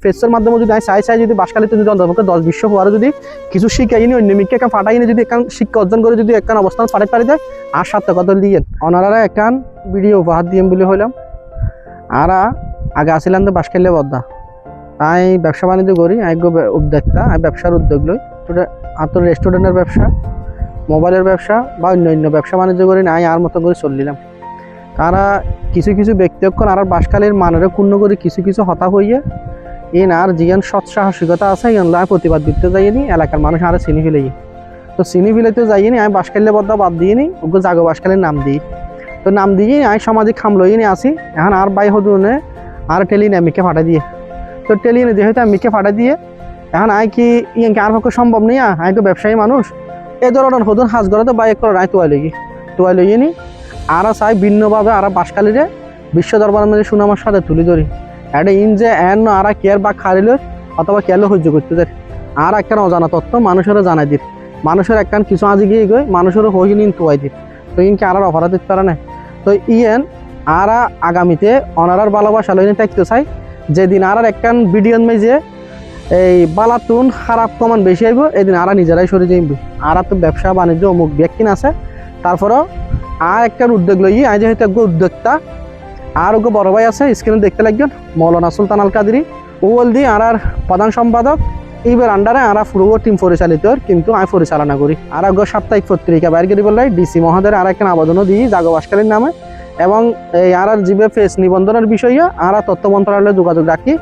ফেসের মাধ্যমে যদি চাই যদি বাসখালীতে যদি অন্তপক্ষে 10-20 হওয়ারও যদি কিছু শিখাই নি অন্য মিকে এখান ফাটাই নি যদি এখান শিক্ষা অর্জন করে যদি এখান অবস্থান ফাটাই পারি দেয় আর সার্থকতা দিয়ে ওনারা এখান ভিডিও উপহার দিয়ে বলে হইলাম। আর আগে আসিলাম তো বাসখালী বদ্দা তাই ব্যবসা বাণিজ্য করি আগে উদ্যোক্তা আমি ব্যবসার উদ্যোগ লই তোর রেস্টুরেন্টের ব্যবসা মোবাইলের ব্যবসা বা অন্য ব্যবসা বাণিজ্য করি নাই আর মতো করে চললিলাম। তারা কিছু কিছু ব্যক্তিক্ষণ আর বাসখালীর মানের ক্ষুণ্ণ করে কিছু কিছু হতা হইয়ে আর জিয়ান সৎ সাহসিকতা আছে এগুলো আমি প্রতিবাদ দিতে যাইনি এলাকার মানুষ আর চিনি ফেলাই তো চিনি ফেলাইতে যাইনি আমি বাসখালী বদ্দা বাদ দিয়ে নি ওকে জাগো বাসখালীর নাম দিই তো নাম দিয়ে আমি সামাজিক খাম লইনি আসি এখন আর বাই হদুনে আর টেলিনে মিকে ফাটাই দিয়ে তো টেলিনে যেহেতু মিকে ফাটাই দিয়ে এখন আই কি ইয়াকে আর পক্ষে সম্ভব নেই আই তো ব্যবসায়ী মানুষ এই ধরনের হদুন হাজ করে তো বাইক করে নাই তোয়াই লইয়ে নি আর চাই ভিন্নভাবে আর বাসখালীরে বিশ্ব দরবারের মধ্যে সুনামের সাথে তুলে ধরি এটা ইন যে এন আর কেয়ার বা খারিল অথবা কেয়ারলে সহ্য করতে দেয় আর একটা অজানা তথ্য মানুষেরও জানাই দিই মানুষের একখান কিছু আজি গিয়ে গই মানুষেরও হই নিন তোয়াই দিই তো ইনকে আর অপরাধ দিতে পারে না তো ইয়েন আর আগামীতে অনারার ভালোবাসা লইনে থাকতে চাই যেদিন আর একখান ভিডিও মেজে এই বালাতুন খারাপ কমান বেশি আইব এদিন আর নিজেরাই সরে যাইব আর তো ব্যবসা বাণিজ্য অমুক ব্যক্তিন আছে তারপরও আর একটা উদ্যোগ লই আজ যেহেতু এক উদ্যোক্তা আর ওকে বড় ভাই আছে স্ক্রিনে দেখতে লাগবেন মৌলানা সুলতান আল কাদরি ওল দি আর প্রধান সম্পাদক এইবার আন্ডারে আর পুরো টিম পরিচালিত কিন্তু আমি পরিচালনা করি আর সাপ্তাহিক পত্রিকা বাইর করি বললাই ডিসি মহোদয়ের আর একটা আবেদনও দিই জাগো বাসখালীর নামে এবং এই আর জিবে ফেস নিবন্ধনের বিষয়ে আর তথ্য মন্ত্রণালয়ে যোগাযোগ রাখি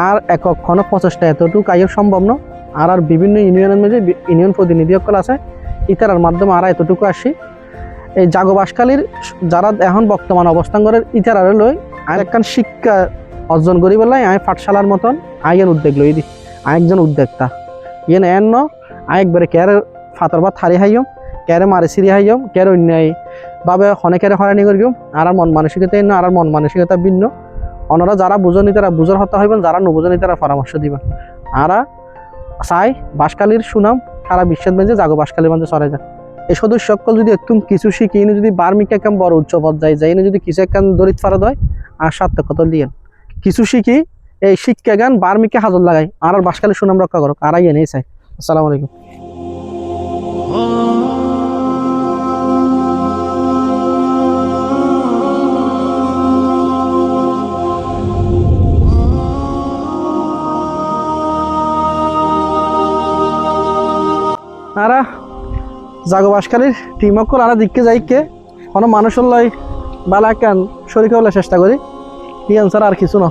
আর একক ক্ষণ প্রচেষ্টা এতটুকু আইও সম্ভব না আর বিভিন্ন ইউনিয়নের মধ্যে ইউনিয়ন প্রতিনিধি সকল আছে ইতারার মাধ্যমে আর এতটুকু আসি এই জাগো বাসখালীর যারা এখন বর্তমান অবস্থান করে ইতারারে লই আর একখান শিক্ষা অর্জন করি বললাই আমি পাঠশালার মতন আইন উদ্যোগ লই দিই একজন উদ্যোক্তা ইয়েন এন আই একবারে কেয়ারে ফাতর বা থারি হাইম কেয়ারে মারি সিরি হাইম কেয়ার অন্যায় ভাবে অনেকেরে হয়রানি করিম আর মন মানসিকতা এন আর মন মানসিকতা ভিন্ন অন্যরা যারা বুঝনি তারা বুঝার হতা হইবেন যারা নবুঝনি তারা পরামর্শ দিবেন আর চাই বাসখালীর সুনাম সারা বিশ্বের মধ্যে জাগো বাসখালীর মধ্যে সরে যায় এই সদস্য সকল যদি একটু কিছু শিখি যদি বার্মিকে একদম বড় উচ্চ পর্যায়ে যাই যদি কিছু একখান দরিত ফারদ হয় আর সার্থকতা দিয়েন কিছু শিখি এই শিক্ষা গান বার্মিকে হাজর লাগাই আর বাসখালীর সুনাম রক্ষা করো আর এনেই চাই। আসসালামু আলাইকুম। আর জাগো বাসখালীর টিম অকল আর দিককে যাইকে কোনো মানুষের লয় বালা কান শরীর হলে চেষ্টা করি কি আনসার আর কিছু না।